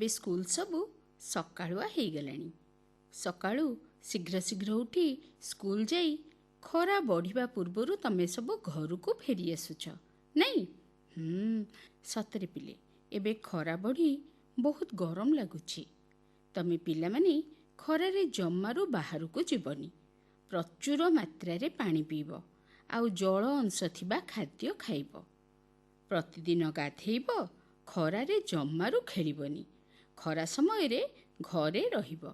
ଏବେ ସ୍କୁଲ ସବୁ ସକାଳୁଆ ହେଇଗଲାଣି। ସକାଳୁ ଶୀଘ୍ର ଶୀଘ୍ର ଉଠି ସ୍କୁଲ ଯାଇ ଖରା ବଢ଼ିବା ପୂର୍ବରୁ ତମେ ସବୁ ଘରକୁ ଫେରି ଆସୁଛ, ନାଇଁ? ସତରେ ପିଲେ, ଏବେ ଖରା ବଢ଼ି ବହୁତ ଗରମ ଲାଗୁଛି। ତମେ ପିଲାମାନେ ଖରାରେ ଜମାରୁ ବାହାରକୁ ଯିବନି। ପ୍ରଚୁର ମାତ୍ରାରେ ପାଣି ପିଇବ ଆଉ ଜଳ ଅଂଶ ଥିବା ଖାଦ୍ୟ ଖାଇବ। ପ୍ରତିଦିନ ଗାଧେଇବ, ଖରାରେ ଜମାରୁ ଖେଳିବନି। ଖରା ସମୟରେ ଘରେ ରହିବ।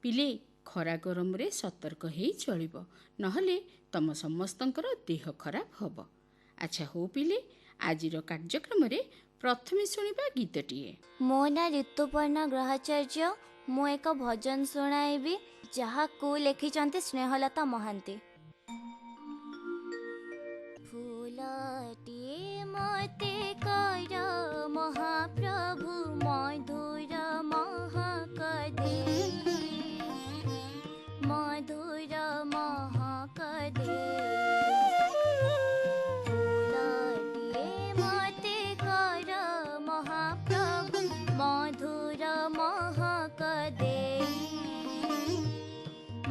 ପିଲେ, ଖରା ଗରମରେ ସତର୍କ ହେଇ ଚଳିବ, ନହେଲେ ତମ ସମସ୍ତଙ୍କର ଦେହ ଖରାପ ହେବ। ଆଚ୍ଛା ହଉ ପିଲେ, ଆଜିର କାର୍ଯ୍ୟକ୍ରମରେ ପ୍ରଥମେ ଶୁଣିବା ଗୀତଟିଏ। ମୋ ନାଁ ଋତୁପର୍ଣ୍ଣା ଗ୍ରହାଚାର୍ଯ୍ୟ। ମୁଁ ଏକ ଭଜନ ଶୁଣାଇବି, ଯାହାକୁ ଲେଖିଛନ୍ତି ସ୍ନେହଲତା ମହାନ୍ତି। ଫୁଲଟିଏ ମତେ କର ମହାପ୍ରଭୁ ମଧୁର ମହକ ଦେ, ମଧୁର ମହକ ଦେ। ଫୁଲଟିଏ ମତେ କର ମହାପ୍ରଭୁ ମଧୁର ମହକ ଦେ,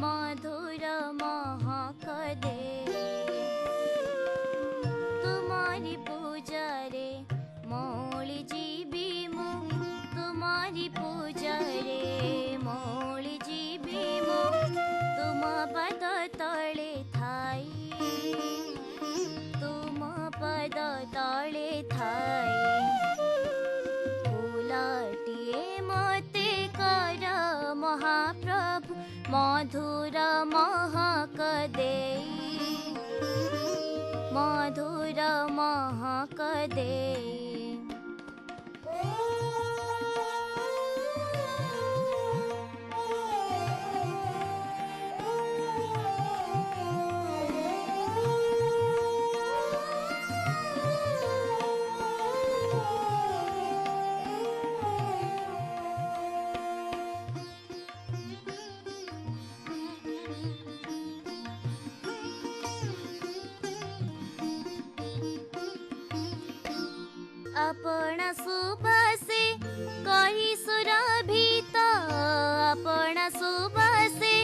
ମଧୁର ମହକ ଦେ। ତୁମରି ପୂଜାରେ ମଉଳି ଯିବି ମୁଁ, ତୁମରି ପୂଜାରେ ମଉଳି ଯିବି ମୁଁ। ତୁମ ପାଦ ତଳେ ଥାଇ, ତୁମ ପାଦ ତଳେ ଥାଇ। ଫୁଲଟିଏ ମତେ କର ମହାପ୍ରଭୁ ମଧୁର ମହକ ଦେ, ମଧୁର ମହକ ଦେ। আপনা সুবাসে করি সুরভিত, আপনা সুবাসে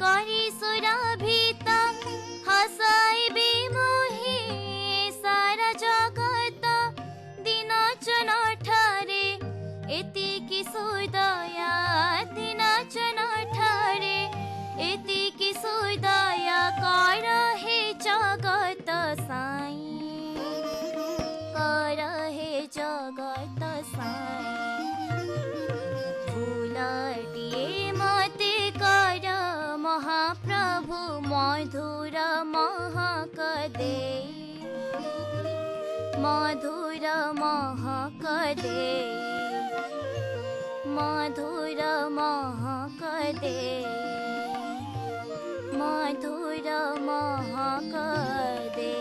করি সুরভিত। হসাইবি মোহে সারা জগত, দিনচন ঠারে এতিকি সুদয়া, দিনচন ঠারে এতিকি সুদয়া। কর হে জগত সাই, কর হে জগত সাই। ফুলটিয়ে মতে কর মহাপ্রভু মধুর মহক দে, মধুর মহক দে, মধুর মহক দে, মধুর মহক দে।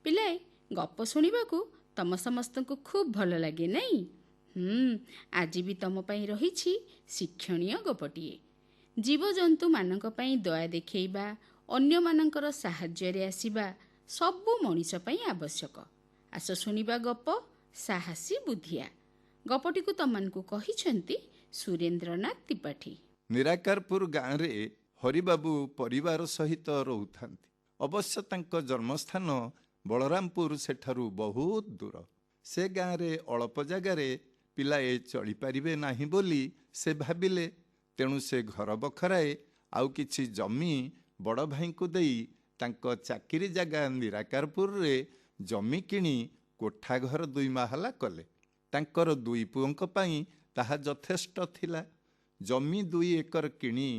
ପିଲାଏ, ଗପ ଶୁଣିବାକୁ ତମ ସମସ୍ତଙ୍କୁ ଖୁବ୍ ଭଲ ଲାଗେ, ନାଇଁ? ଆଜି ବି ତମ ପାଇଁ ରହିଛି ଶିକ୍ଷଣୀୟ ଗପଟିଏ। ଜୀବଜନ୍ତୁମାନଙ୍କ ପାଇଁ ଦୟା ଦେଖାଇବା, ଅନ୍ୟମାନଙ୍କର ସାହାଯ୍ୟରେ ଆସିବା ସବୁ ମଣିଷ ପାଇଁ ଆବଶ୍ୟକ। ଆସ ଶୁଣିବା ଗପ ସାହସୀ ବୁଦ୍ଧିଆ। ଗପଟିକୁ ତମମାନଙ୍କୁ କହିଛନ୍ତି ସୁରେନ୍ଦ୍ରନାଥ ତ୍ରିପାଠୀ। ନିରାକାରପୁର ଗାଁରେ ହରିବାବୁ ପରିବାର ସହିତ ରହୁଥାନ୍ତି। ଅବଶ୍ୟ ତାଙ୍କ ଜନ୍ମସ୍ଥାନ ବଳରାମପୁର ସେଠାରୁ ବହୁତ ଦୂର। ସେ ଗାଁରେ ଅଳ୍ପ ଜାଗାରେ ପିଲାଏ ଚଳିପାରିବେ ନାହିଁ ବୋଲି ସେ ଭାବିଲେ। ତେଣୁ ସେ ଘର ବଖରାଏ ଆଉ କିଛି ଜମି ବଡ଼ ଭାଇଙ୍କୁ ଦେଇ ତାଙ୍କ ଚାକିରି ଜାଗା ନିରାକାରପୁରରେ ଜମି କିଣି କୋଠା ଘର 2 ମାହାଲା କଲେ। ତାଙ୍କର 2 ପୁଅଙ୍କ ପାଇଁ ତାହା ଯଥେଷ୍ଟ ଥିଲା। ଜମି 2 ଏକର କିଣି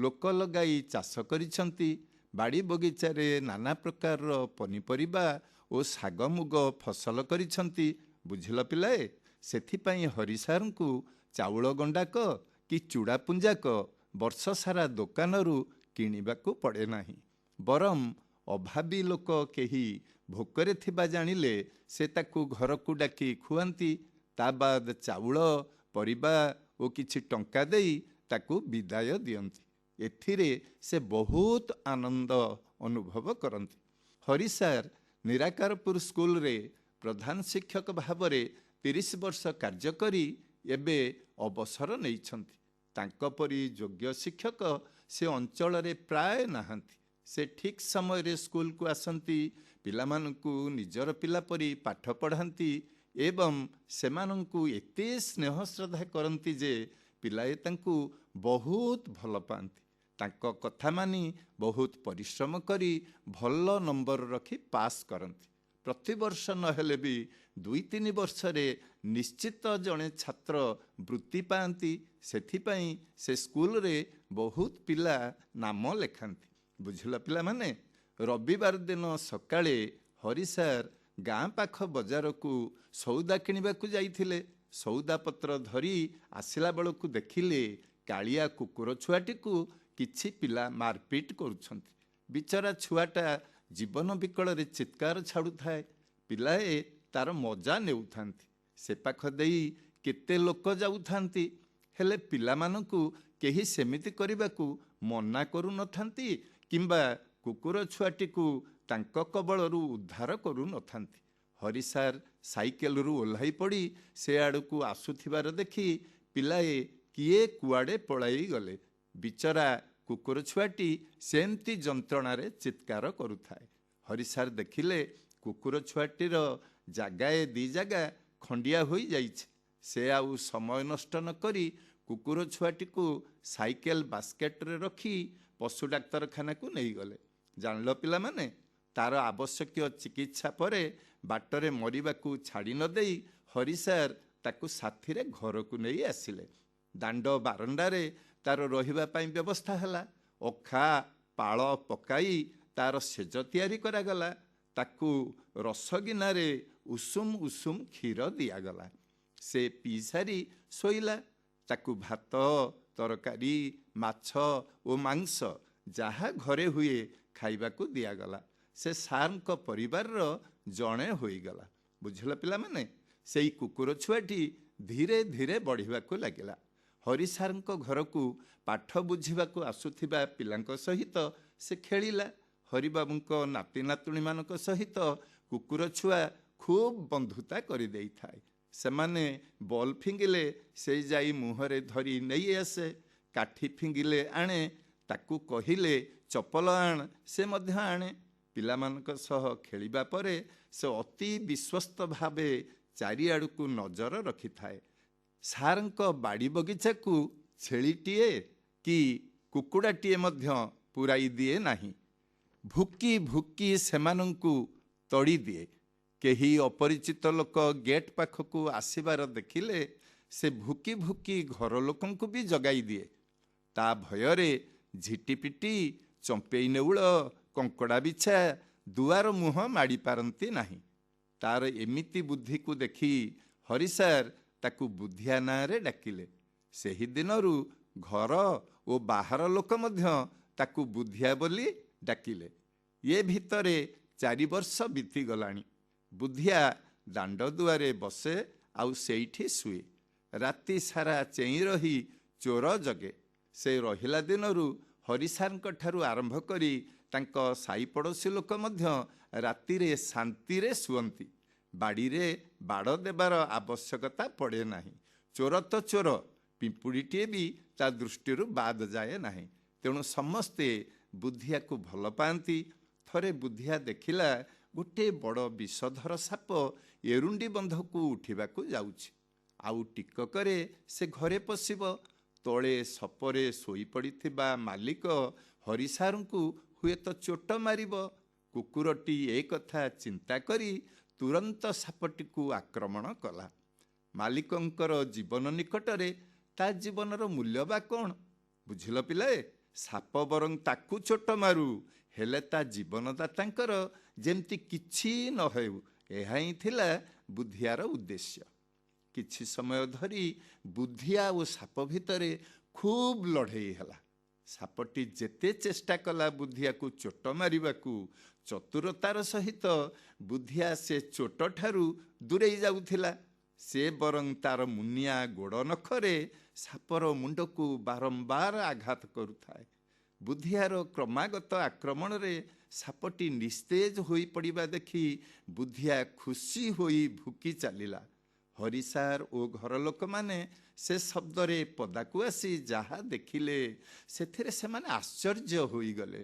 ଲୋକ ଲଗାଇ ଚାଷ କରିଛନ୍ତି। ବାଡ଼ି ବଗିଚାରେ ନାନା ପ୍ରକାରର ପନିପରିବା ଓ ଶାଗ ମୁଗ ଫସଲ କରିଛନ୍ତି। ବୁଝିଲ ପିଲାଏ, ସେଥିପାଇଁ ହରିସାରଙ୍କୁ ଚାଉଳ ଗଣ୍ଡାକ କି ଚୁଡ଼ା ପୁଞ୍ଜାକ ବର୍ଷ ସାରା ଦୋକାନରୁ କିଣିବାକୁ ପଡ଼େ ନାହିଁ। ବରଂ ଅଭାବୀ ଲୋକ କେହି ଭୋକରେ ଥିବା ଜାଣିଲେ ସେ ତାକୁ ଘରକୁ ଡାକି ଖୁଆନ୍ତି। ତା ବାଦ ଚାଉଳ, ପରିବା ଓ କିଛି ଟଙ୍କା ଦେଇ ତାକୁ ବିଦାୟ ଦିଅନ୍ତି। ଏଥିରେ ସେ ବହୁତ ଆନନ୍ଦ ଅନୁଭବ କରନ୍ତି। ହରିସାର ନିରାକାରପୁର ସ୍କୁଲରେ ପ୍ରଧାନ ଶିକ୍ଷକ ଭାବରେ 30 ବର୍ଷ କାର୍ଯ୍ୟ କରି ଏବେ ଅବସର ନେଇଛନ୍ତି। ତାଙ୍କ ପରି ଯୋଗ୍ୟ ଶିକ୍ଷକ ସେ ଅଞ୍ଚଳରେ ପ୍ରାୟ ନାହାନ୍ତି। ସେ ଠିକ୍ ସମୟରେ ସ୍କୁଲକୁ ଆସନ୍ତି, ପିଲାମାନଙ୍କୁ ନିଜର ପିଲା ପରି ପାଠ ପଢ଼ାନ୍ତି ଏବଂ ସେମାନଙ୍କୁ ଏତେ ସ୍ନେହ ଶ୍ରଦ୍ଧା କରନ୍ତି ଯେ ପିଲାଏ ତାଙ୍କୁ ବହୁତ ଭଲ ପାଆନ୍ତି। ତାଙ୍କ କଥା ମାନି ବହୁତ ପରିଶ୍ରମ କରି ଭଲ ନମ୍ବର ରଖି ପାସ୍ କରନ୍ତି। ପ୍ରତିବର୍ଷ ନହେଲେ ବି 2-3 ବର୍ଷରେ ନିଶ୍ଚିତ ଜଣେ ଛାତ୍ର ବୃତ୍ତି ପାଆନ୍ତି। ସେଥିପାଇଁ ସେ ସ୍କୁଲରେ ବହୁତ ପିଲା ନାମ ଲେଖାନ୍ତି। ବୁଝିଲ ପିଲାମାନେ, ରବିବାର ଦିନ ସକାଳେ ହରି ସାର୍ ଗାଁ ପାଖ ବଜାରକୁ ସଉଦା କିଣିବାକୁ ଯାଇଥିଲେ। ସଉଦାପତ୍ର ଧରି ଆସିଲା ବେଳକୁ ଦେଖିଲେ କାଳିଆ କୁକୁର ଛୁଆଟିକୁ କିଛି ପିଲା ମାରପିଟ କରୁଛନ୍ତି। ବିଚରା ଛୁଆଟା ଜୀବନ ବିକଳରେ ଚିତ୍କାର ଛାଡ଼ୁଥାଏ। ପିଲାଏ ତାର ମଜା ନେଉଥାନ୍ତି। ସେ ପାଖ ଦେଇ କେତେ ଲୋକ ଯାଉଥାନ୍ତି, ହେଲେ ପିଲାମାନଙ୍କୁ କେହି ସେମିତି କରିବାକୁ ମନା କରୁନଥାନ୍ତି କିମ୍ବା କୁକୁର ଛୁଆଟିକୁ ତାଙ୍କ କବଳରୁ ଉଦ୍ଧାର କରୁନଥାନ୍ତି। ହରି ସାର୍ ସାଇକେଲରୁ ଓହ୍ଲାଇ ପଡ଼ି ସେ ଆଡ଼କୁ ଆସୁଥିବାର ଦେଖି ପିଲାଏ କିଏ କୁଆଡ଼େ ପଳାଇ ଗଲେ। ବିଚରା କୁକୁର ଛୁଆଟି ସେମିତି ଯନ୍ତ୍ରଣାରେ ଚିତ୍କାର କରୁଥାଏ। ହରି ସାର୍ ଦେଖିଲେ କୁକୁର ଛୁଆଟିର ଜାଗାଏ 2 ଜାଗା ଖଣ୍ଡିଆ ହୋଇଯାଇଛି। ସେ ଆଉ ସମୟ ନଷ୍ଟ ନ କରି କୁକୁର ଛୁଆଟିକୁ ସାଇକେଲ ବାସ୍କେଟରେ ରଖି ପଶୁ ଡାକ୍ତରଖାନାକୁ ନେଇଗଲେ। ଜାଣିଲ ପିଲାମାନେ, ତାର ଆବଶ୍ୟକୀୟ ଚିକିତ୍ସା ପରେ ବାଟରେ ମରିବାକୁ ଛାଡ଼ି ନ ଦେଇ ହରି ସାର୍ ତାକୁ ସାଥିରେ ଘରକୁ ନେଇ ଆସିଲେ। ଦାଣ୍ଡ ବାରଣ୍ଡାରେ ତାର ରହିବା ପାଇଁ ବ୍ୟବସ୍ଥା ହେଲା। ଅଖା ପାଳ ପକାଇ ତାର ସେଜ ତିଆରି କରାଗଲା। ତାକୁ ରସଗିନାରେ ଉଷୁମ ଉଷୁମ କ୍ଷୀର ଦିଆଗଲା। ସେ ପିଇ ସାରି ଶୋଇଲା। ତାକୁ ଭାତ, ତରକାରୀ, ମାଛ ଓ ମାଂସ ଯାହା ଘରେ ହୁଏ ଖାଇବାକୁ ଦିଆଗଲା। ସେ ସାର୍ଙ୍କ ପରିବାରର ଜଣେ ହୋଇଗଲା। ବୁଝିଲ ପିଲାମାନେ, ସେଇ କୁକୁର ଛୁଆଟି ଧୀରେ ଧୀରେ ବଢ଼ିବାକୁ ଲାଗିଲା। ହରି ସାର୍ଙ୍କ ଘରକୁ ପାଠ ବୁଝିବାକୁ ଆସୁଥିବା ପିଲାଙ୍କ ସହିତ ସେ ଖେଳିଲା। ହରିବାବୁଙ୍କ ନାତି ନାତୁଣୀମାନଙ୍କ ସହିତ କୁକୁର ଛୁଆ ଖୁବ୍ ବନ୍ଧୁତା କରିଦେଇଥାଏ। ସେମାନେ ବଲ୍ ଫିଙ୍ଗିଲେ ସେ ଯାଇ ମୁହଁରେ ଧରି ନେଇ ଆସେ। କାଠି ଫିଙ୍ଗିଲେ ଆଣେ। ତାକୁ କହିଲେ ଚପଲ ଆଣ, ସେ ମଧ୍ୟ ଆଣେ। ପିଲାମାନଙ୍କ ସହ ଖେଳିବା ପରେ ସେ ଅତି ବିଶ୍ୱସ୍ତ ଭାବେ ଚାରିଆଡ଼କୁ ନଜର ରଖିଥାଏ। ସାର୍ଙ୍କ ବାଡ଼ି ବଗିଚାକୁ ଛେଳିଟିଏ କି କୁକୁଡ଼ାଟିଏ ମଧ୍ୟ ପୁରାଇ ଦିଏ ନାହିଁ। ଭୁକି ଭୁକି ସେମାନଙ୍କୁ ତଡ଼ିଦିଏ। କେହି ଅପରିଚିତ ଲୋକ ଗେଟ୍ ପାଖକୁ ଆସିବାର ଦେଖିଲେ ସେ ଭୁକି ଭୁକି ଘର ଲୋକଙ୍କୁ ବି ଜଗାଇ ଦିଏ। ତା ଭୟରେ ଝିଟିପିଟି, ଚମ୍ପେଇ ନେଉଳ, କଙ୍କଡ଼ା ବିଛା ଦୁଆର ମୁହଁ ମାଡ଼ି ପାରନ୍ତି ନାହିଁ। ତାର ଏମିତି ବୁଦ୍ଧିକୁ ଦେଖି ହରି ସାର୍ ତାକୁ ବୁଦ୍ଧିଆ ନାଁରେ ଡାକିଲେ। ସେହି ଦିନରୁ ଘର ଓ ବାହାର ଲୋକ ମଧ୍ୟ ତାକୁ ବୁଦ୍ଧିଆ ବୋଲି ଡାକିଲେ। ଏ ଭିତରେ 4 ବର୍ଷ ବିତିଗଲାଣି। ବୁଦ୍ଧିଆ ଦାଣ୍ଡ ଦୁଆରେ ବସେ ଆଉ ସେଇଠି ଶୁଏ। ରାତି ସାରା ଚେଇଁ ରହି ଚୋର ଜଗେ। ସେ ରହିଲା ଦିନରୁ ହରି ସାର୍ଙ୍କ ଠାରୁ ଆରମ୍ଭ କରି ତାଙ୍କ ସାଇ ପଡ଼ୋଶୀ ଲୋକ ମଧ୍ୟ ରାତିରେ ଶାନ୍ତିରେ ଶୁଅନ୍ତି। ବାଡ଼ିରେ ବାଡ଼ ଦେବାର ଆବଶ୍ୟକତା ପଡ଼େ ନାହିଁ। ଚୋର ତ ଚୋର, ପିମ୍ପୁଡ଼ିଟିଏ ବି ତା ଦୃଷ୍ଟିରୁ ବାଦ ଯାଏ ନାହିଁ। ତେଣୁ ସମସ୍ତେ ବୁଦ୍ଧିଆକୁ ଭଲ ପାଆନ୍ତି। ଥରେ ବୁଦ୍ଧିଆ ଦେଖିଲା ଗୋଟିଏ ବଡ଼ ବିଷଧର ସାପ ଏରୁଣ୍ଡି ବନ୍ଧକୁ ଉଠିବାକୁ ଯାଉଛି। ଆଉ ଟିକକରେ ସେ ଘରେ ପଶିବ। ତଳେ ସପରେ ଶୋଇପଡ଼ିଥିବା ମାଲିକ ହରି ସାର୍ଙ୍କୁ ହୁଏତ ଚୋଟ ମାରିବ। କୁକୁରଟି ଏ କଥା ଚିନ୍ତା କରି ତୁରନ୍ତ ସାପଟିକୁ ଆକ୍ରମଣ କଲା। ମାଲିକଙ୍କର ଜୀବନ ନିକଟରେ ତା ଜୀବନର ମୂଲ୍ୟ ବା କ'ଣ? ବୁଝିଲ ପିଲାଏ, ସାପ ବରଂ ତାକୁ ଚୋଟ ମାରୁ, ହେଲେ ତା ଜୀବନଦାତାଙ୍କର ଯେମିତି କିଛି ନ ହେଉ, ଏହା ହିଁ ଥିଲା ବୁଦ୍ଧିଆର ଉଦ୍ଦେଶ୍ୟ। କିଛି ସମୟ ଧରି ବୁଦ୍ଧିଆ ଓ ସାପ ଭିତରେ ଖୁବ୍ ଲଢ଼େଇ ହେଲା। ସାପଟି ଯେତେ ଚେଷ୍ଟା କଲା ବୁଦ୍ଧିଆକୁ ଚୋଟ ମାରିବାକୁ, ଚତୁରତାର ସହିତ ବୁଦ୍ଧିଆ ସେ ଚୋଟଠାରୁ ଦୂରେଇ ଯାଉଥିଲା। ସେ ବରଂ ତାର ମୁନିଆ ଗୋଡ଼ ନଖରେ ସାପର ମୁଣ୍ଡକୁ ବାରମ୍ବାର ଆଘାତ କରୁଥାଏ। ବୁଦ୍ଧିଆର କ୍ରମାଗତ ଆକ୍ରମଣରେ ସାପଟି ନିସ୍ତେଜ ହୋଇପଡ଼ିବା ଦେଖି ବୁଦ୍ଧିଆ ଖୁସି ହୋଇ ଭୁକି ଚାଲିଲା। ହରିସାର ଓ ଘର ଲୋକମାନେ ସେ ଶବ୍ଦରେ ପଦାକୁ ଆସି ଯାହା ଦେଖିଲେ ସେଥିରେ ସେମାନେ ଆଶ୍ଚର୍ଯ୍ୟ ହୋଇଗଲେ।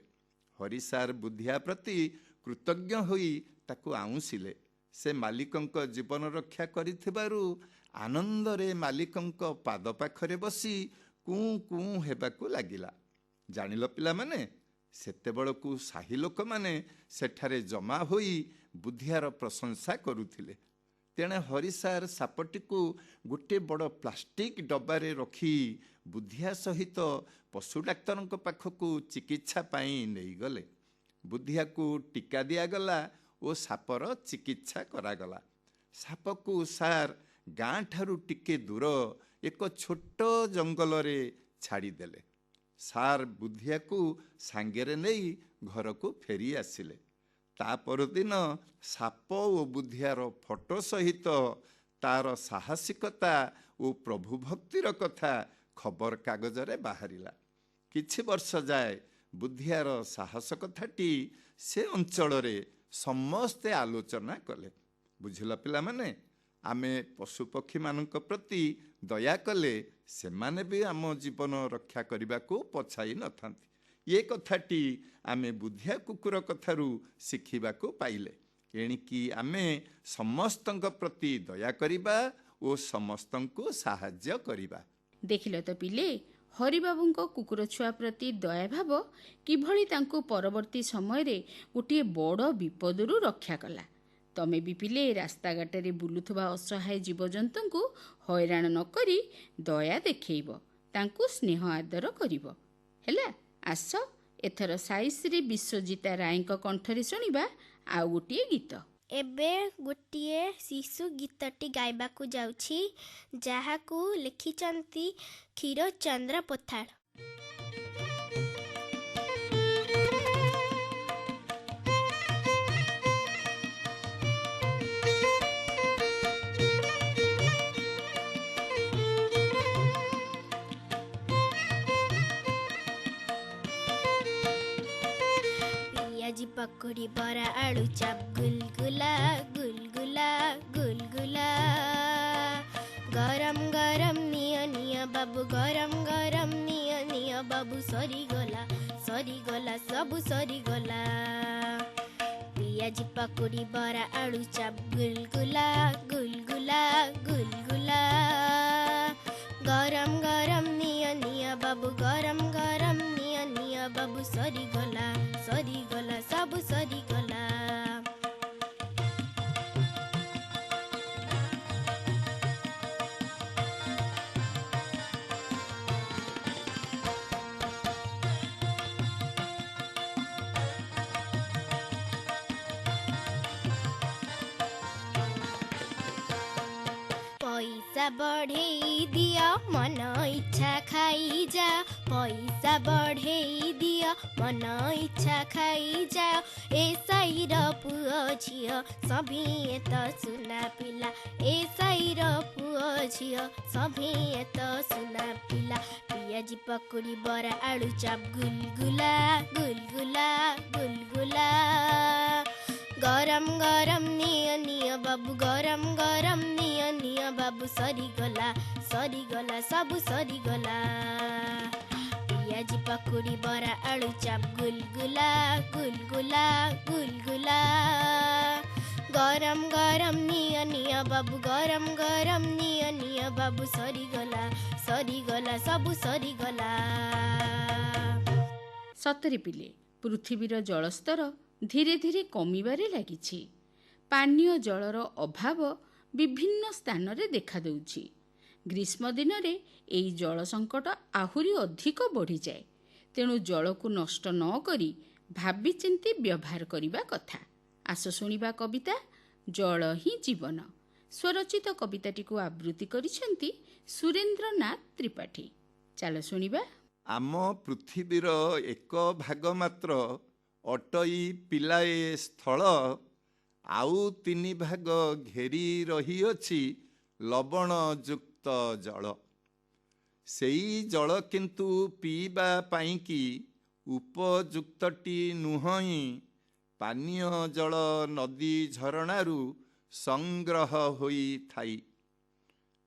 ହରିସାର ବୁଦ୍ଧିଆ ପ୍ରତି କୃତଜ୍ଞ ହୋଇ ତାକୁ ଆଉଁସିଲେ। ସେ ମାଲିକଙ୍କ ଜୀବନ ରକ୍ଷା କରିଥିବାରୁ ଆନନ୍ଦରେ ମାଲିକଙ୍କ ପାଦ ପାଖରେ ବସି କୁଁ କୁଁ ହେବାକୁ ଲାଗିଲା। ଜାଣିଲ ପିଲାମାନେ, ସେତେବେଳକୁ ସାହି ଲୋକମାନେ ସେଠାରେ ଜମା ହୋଇ ବୁଦ୍ଧିଆର ପ୍ରଶଂସା କରୁଥିଲେ। ତେଣେ ହରିସାର ସାପଟିକୁ ଗୋଟିଏ ବଡ଼ ପ୍ଲାଷ୍ଟିକ ଡବାରେ ରଖି ବୁଦ୍ଧିଆ ସହିତ ପଶୁ ଡାକ୍ତରଙ୍କ ପାଖକୁ ଚିକିତ୍ସା ପାଇଁ ନେଇଗଲେ। ବୁଦ୍ଧିଆକୁ ଟୀକା ଦିଆଗଲା ଓ ସାପର ଚିକିତ୍ସା କରାଗଲା। ସାପକୁ ସାର୍ ଗାଁ ଠାରୁ ଟିକେ ଦୂର ଏକ ଛୋଟ ଜଙ୍ଗଲରେ ଛାଡ଼ିଦେଲେ। ସାର୍ ବୁଦ୍ଧିଆକୁ ସାଙ୍ଗରେ ନେଇ ଘରକୁ ଫେରି ଆସିଲେ। ତା ପରଦିନ ସାପ ଓ ବୁଦ୍ଧିଆର ଫଟୋ ସହିତ ତାର ସାହସିକତା ଓ ପ୍ରଭୁ ଭକ୍ତିର କଥା ଖବରକାଗଜରେ ବାହାରିଲା। କିଛି ବର୍ଷ ଯାଏ ବୁଦ୍ଧିଆର ସାହସ କଥାଟି ସେ ଅଞ୍ଚଳରେ ସମସ୍ତେ ଆଲୋଚନା କଲେ। ବୁଝିଲ ପିଲାମାନେ, ଆମେ ପଶୁପକ୍ଷୀମାନଙ୍କ ପ୍ରତି ଦୟା କଲେ ସେମାନେ ବି ଆମ ଜୀବନ ରକ୍ଷା କରିବାକୁ ପଛାଇ ନଥାନ୍ତି। ଏ କଥାଟି ଆମେ ବୁଦ୍ଧିଆ କୁକୁର କଥାରୁ ଶିଖିବାକୁ ପାଇଲେ। ଏଣିକି ଆମେ ସମସ୍ତଙ୍କ ପ୍ରତି ଦୟା କରିବା ଓ ସମସ୍ତଙ୍କୁ ସାହାଯ୍ୟ କରିବା। ଦେଖିଲ ତ ପିଲେ, ହରିବାବୁଙ୍କ କୁକୁର ଛୁଆ ପ୍ରତି ଦୟାଭାବ କିଭଳି ତାଙ୍କୁ ପରବର୍ତ୍ତୀ ସମୟରେ ଗୋଟିଏ ବଡ଼ ବିପଦରୁ ରକ୍ଷା କଲା। ତମେ ବି ପିଲେ ରାସ୍ତାଘାଟରେ ବୁଲୁଥିବା ଅସହାୟ ଜୀବଜନ୍ତୁଙ୍କୁ ହଇରାଣ ନ କରି ଦୟା ଦେଖେଇବ, ତାଙ୍କୁ ସ୍ନେହ ଆଦର କରିବ। ହେଲା, ଆସ ଏଥର ସାଇଶ୍ରୀ ବିଶ୍ୱଜିତା ରାୟଙ୍କ କଣ୍ଠରେ ଶୁଣିବା ଆଉ ଗୋଟିଏ ଗୀତ। ଏବେ ଗୋଟିଏ ଶିଶୁ ଗୀତଟି ଗାଇବାକୁ ଯାଉଛି, ଯାହାକୁ ଲେଖିଛନ୍ତି କ୍ଷୀରଚନ୍ଦ୍ର ପୋଥାଳ। ପିଆଜି ପକୁଡ଼ି ବରା ଆଳୁ ଚପ୍ ଗୁଲଗୁଲା ଗୁଲଗୁଲା ଗୁଲଗୁଲା, ଗରମ ଗରମ ନିଅ ନିଅ ବାବୁ, ଗରମ ଗରମ ନିଅ ନିଅ ବାବୁ, ସରିଗଲା ସରିଗଲା ସବୁ ସରିଗଲା। ପିଆଜି ପକୁଡ଼ି ବରା ଆଳୁ ଚପ୍ ଗୁଲଗୁଲା ଗୁଲଗୁଲା ଗୁଲଗୁଲା, ଗରମ ଗରମ ନିଅ ନିଅ ବାବୁ, ଗରମ ଗରମ ନିଅ ନିଅ ବାବୁ, ସରିଗଲା ସରିଗଲା ସବୁ ସରିଗଲା। ପଇସା ବଢ଼େଇ ଦିଅ ମନ ଇଚ୍ଛା ଖାଇଯା, ପଇସା ବଢ଼େଇ ଦିଅ ମନ ଇଚ୍ଛା ଖାଇଯା, ଏ ସାଇର ପୁଅ ଝିଅ ସଭିଏଁ ତ ସୁନା ପିଲା, ଏ ସାଇର ପୁଅ ଝିଅ ସଭିଏଁ ତ ସୁନା ପିଲା। ପିଆଜି ପକୁଡ଼ି ବରା ଆଳୁ ଚପ୍ ଗୁଲଗୁଲା ଗୁଲଗୁଲା ଗୁଲଗୁଲା, ଗରମ ଗରମ ନିଅ ନିଅ ବାବୁ, ଗରମ ଗରମ ନିଅ ନିଅ ବାବୁ, ସରିଗଲା ସରିଗଲା ସବୁ ସରିଗଲା। ପିଆଜି ପକୁଡ଼ି ବରା ଆଳୁ ଚପ୍ ଗୁଲଗୁଲା ଗୁଲଗୁଲା ଗୁଲଗୁଲା, ଗରମ ଗରମ ନିଅ ନିଅ ବାବୁ, ଗରମ ଗରମ ନିଅ ନିଅ ବାବୁ, ସରିଗଲା ସରିଗଲା ସବୁ ସରିଗଲା। ସତରେ ପିଲେ, ପୃଥିବୀର ଜଳସ୍ତର ଧୀରେ ଧୀରେ କମିବାରେ ଲାଗିଛି। ପାନୀୟ ଜଳର ଅଭାବ ବିଭିନ୍ନ ସ୍ଥାନରେ ଦେଖାଦେଉଛି। ଗ୍ରୀଷ୍ମ ଦିନରେ ଏହି ଜଳ ସଙ୍କଟ ଆହୁରି ଅଧିକ ବଢ଼ିଯାଏ। ତେଣୁ ଜଳକୁ ନଷ୍ଟ ନ କରି ଭାବିଚିନ୍ତି ବ୍ୟବହାର କରିବା କଥା। ଆସ ଶୁଣିବା କବିତା ଜଳ ହିଁ ଜୀବନ। ସ୍ୱରଚିତ କବିତାଟିକୁ ଆବୃତ୍ତି କରିଛନ୍ତି ସୁରେନ୍ଦ୍ରନାଥ ତ୍ରିପାଠୀ। ଚାଲ ଶୁଣିବା। ଆମ ପୃଥିବୀର ଏକ ଭାଗ ମାତ୍ର ଅଟଇ ପିଲାଏ ସ୍ଥଳ, ଆଉ 3 ଭାଗ ଘେରି ରହିଅଛି ଲବଣଯୁକ୍ତ ଜଳ। ସେଇ ଜଳ କିନ୍ତୁ ପିଇବା ପାଇଁକି ଉପଯୁକ୍ତଟି ନୁହଁ ପାନୀୟ ଜଳ ନଦୀ ଝରଣାରୁ ସଂଗ୍ରହ ହୋଇଥାଇ।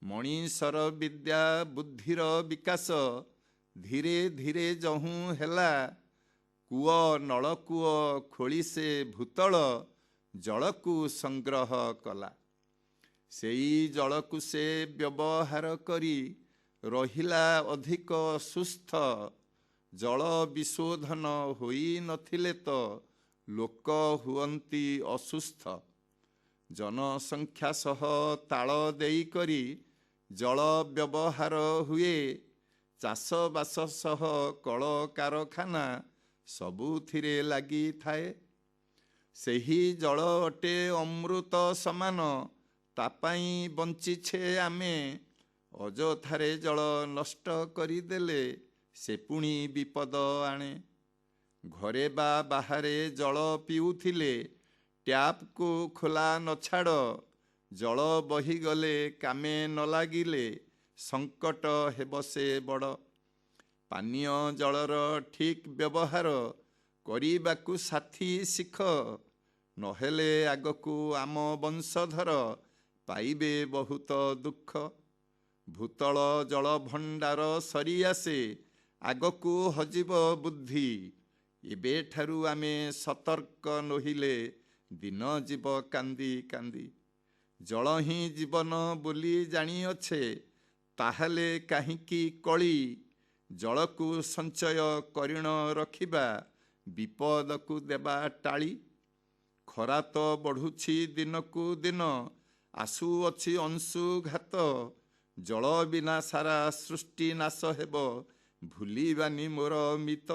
ମଣିଷର ବିଦ୍ୟା ବୁଦ୍ଧିର ବିକାଶ ଧୀରେ ଧୀରେ ଯହୁଁ ହେଲା, କୂଅ ନଳକୂଅ ଖୋଳି ସେ ଭୂତଳ ଜଳକୁ ସଂଗ୍ରହ କଲା। ସେଇ ଜଳକୁ ସେ ବ୍ୟବହାର କରି ରହିଲା ଅଧିକ ସୁସ୍ଥ। ଜଳ ବିଶୋଧନ ହୋଇ ନଥିଲେ ତ ଲୋକ ହୁଅନ୍ତି ଅସୁସ୍ଥ। ଜନସଂଖ୍ୟା ସହ ତାଳ ଦେଇକରି ଜଳ ବ୍ୟବହାର ହୁଏ। ଚାଷବାସ ସହ କଳକାରଖାନା ସବୁଥିରେ ଲାଗିଥାଏ। ସେହି ଜଳ ଅଟେ ଅମୃତ ସମାନ, ତା ପାଇଁ ବଞ୍ଚିଛେ ଆମେ। ଅଯଥାରେ ଜଳ ନଷ୍ଟ କରିଦେଲେ ସେ ପୁଣି ବିପଦ ଆଣେ। ଘରେ ବା ବାହାରେ ଜଳ ପିଉଥିଲେ ଟ୍ୟାପକୁ ଖୋଲା ନ ଛାଡ଼। ଜଳ ବହିଗଲେ କାମେ ନ ଲାଗିଲେ ସଙ୍କଟ ହେବ ସେ ବଡ଼। ପାନୀୟ ଜଳର ଠିକ୍ ବ୍ୟବହାର କରିବାକୁ ସାଥୀ ଶିଖ, ନହେଲେ ଆଗକୁ ଆମ ବଂଶଧର ପାଇବେ ବହୁତ ଦୁଃଖ। ଭୂତଳ ଜଳ ଭଣ୍ଡାର ସରିଆସେ, ଆଗକୁ ହଜିବ ବୁଦ୍ଧି। ଏବେଠାରୁ ଆମେ ସତର୍କ ନୋହିଲେ ଦିନ ଯିବ କାନ୍ଦି କାନ୍ଦି। ଜଳ ହିଁ ଜୀବନ ବୋଲି ଜାଣିଅଛେ, ତାହେଲେ କାହିଁକି କଳି? ଜଳକୁ ସଞ୍ଚୟ କରିଣ ରଖିବା, ବିପଦକୁ ଦେବା ଟାଳି। ଖରା ତ ବଢ଼ୁଛି ଦିନକୁ ଦିନ, ଆସୁଅଛି ଅଂଶୁଘାତ। ଜଳ ବିନା ସାରା ସୃଷ୍ଟି ନାଶ ହେବ, ଭୁଲିବାନି ମୋର ମିତ।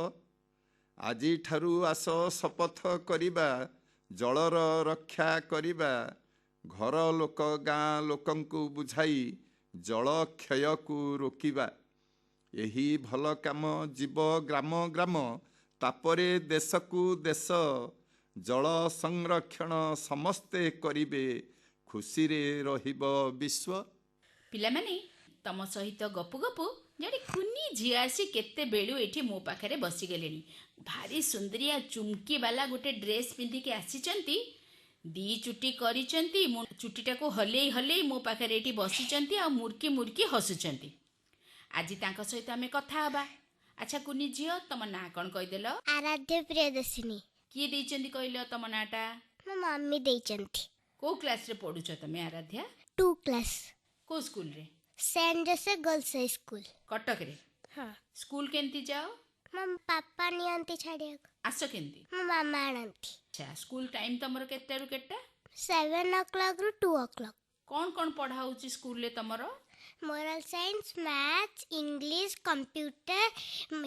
ଆଜିଠାରୁ ଆସ ଶପଥ କରିବା, ଜଳର ରକ୍ଷା କରିବା। ଘର ଲୋକ ଗାଁ ଲୋକଙ୍କୁ ବୁଝାଇ ଜଳ କ୍ଷୟକୁ ରୋକିବା। ଏହି ଭଲ କାମ ଯିବ ଗ୍ରାମ ଗ୍ରାମ, ତାପରେ ଦେଶକୁ ଦେଶ। ଜଳ ସଂରକ୍ଷଣ ସମସ୍ତେ କରିବେ, ଖୁସିରେ ରହିବ ବିଶ୍ୱ। ପିଲାମାନେ, ତମ ସହିତ ଗପୁ ଗପୁ ଜଣେ କୁନି ଝିଅ ଆସି କେତେବେଳୁ ଏଠି ମୋ ପାଖରେ ବସିଗଲେଣି। ଭାରି ସୁନ୍ଦରିଆ ଚୁମକିବାଲା ଗୋଟେ ଡ୍ରେସ୍ ପିନ୍ଧିକି ଆସିଛନ୍ତି। ଦି ଚୁଟି କରିଛନ୍ତି, ଚୁଟିଟାକୁ ହଲେଇ ହଲେଇ ମୋ ପାଖରେ ଏଠି ବସିଛନ୍ତି ଆଉ ମୁର୍କି ମୁର୍କି ହସୁଛନ୍ତି। ଆଜି ତାଙ୍କ ସହିତ ଆମେ କଥା ହେବା। ଆଚ୍ଛା କୁନି ଝିଅ, ତମ ନାଁ କ'ଣ କହିଦେଲ? ଆରାଧ୍ୟ ପ୍ରିୟଦର୍ଶିନୀ। କିଏ ଦେଇଛନ୍ତି କହିଲ ତମ ନାଁଟା? ମୋ ମମି ଦେଇଛନ୍ତି। କୋଉ କ୍ଲାସରେ ପଢୁଛ ତମେ ଆରାଧ୍ୟା? 2 କ୍ଲାସ୍। କୋଉ ସ୍କୁଲରେ? Saint Joseph Girls High School. କଟକରେ? ହଁ। ସ୍କୁଲ କେମିତି ଯାଅ? ମୋ ପାପା ନିଅନ୍ତି ଛାଡ଼ିବାକୁ। ଆସ କେମିତି? ମୋ ମାମା ଆଣନ୍ତି। ଆଚ୍ଛା, ସ୍କୁଲ ଟାଇମ୍ ତମର କେତେଟାରୁ କେତେଟା? 7 o'clock ରୁ 2 o'clock। କ'ଣ କ'ଣ ପଢ଼ା ହେଉଛି ସ୍କୁଲରେ ତମର? Moral science, math, English, computer,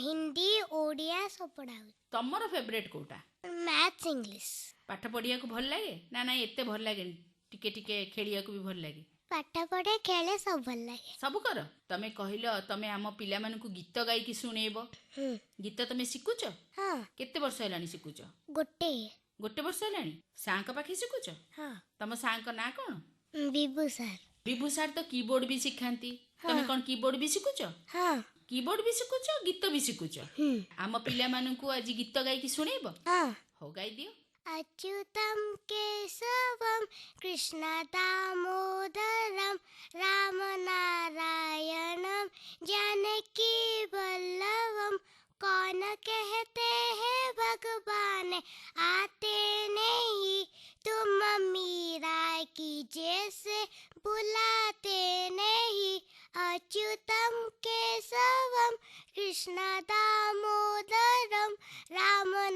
Hindi, Odia ସବୁ ପଢ଼ା ହେଉଛି। ତମର ଫେଭରେଟ୍ କୋଉଟା? Math, English. ପାଠ ପଢ଼ିବାକୁ ଭଲ ଲାଗେ ନା ନାଇଁ? ଏତେ ଭଲ ଲାଗେନି, ଟିକେ ଟିକେ ଖେଳିବାକୁ ବି ଭଲ ଲାଗେ? ପାଠ ପଢ଼େ, ଖେଳେ, ସବୁ ଭଲ ଲାଗେ। ସବୁ କର। ତମେ କହିଲ ତମେ ଆମ ପିଲାମାନଙ୍କୁ ଗୀତ ଗାଇକି ଶୁଣେଇବ। ଗୀତ ତମେ ଶିଖୁଛ? ହଁ। କେତେ ବର୍ଷ ହେଲାଣି ଶିଖୁଛ? ଗୋଟେ ବର୍ଷ ହେଲାଣି। ସାର୍ଙ୍କ ପାଖେ ଶିଖୁଛ? ହଁ। ତମ ସାର୍ଙ୍କ ନାଁ କ'ଣ? ବିଭୁ ସାର୍। ବିଭୁ ସାର୍ ତ କିବୋର୍ଡ ବି ଶିଖାନ୍ତି। ତମେ କ'ଣ କିବୋର୍ଡ ବି ଶିଖୁଛ? ହଁ। କିବୋର୍ଡ ବି ଶିଖୁଛ, ଗୀତ ବି ଶିଖୁଛ। ଆମ ପିଲାମାନଙ୍କୁ ଆଜି ଗୀତ ଗାଇକି ଶୁଣେଇବ? ହଁ। ହଉ, ଗାଇଦିଅ। अच्युतं केशवं कृष्ण दामोदरं रामनारायणं जानकी वल्लभं कौन कहते हैं भगवान आते नहीं तुम मीरा की जैसे बुलाते नहीं अच्युतं केशवं कृष्ण दामोदरं रामनारायणं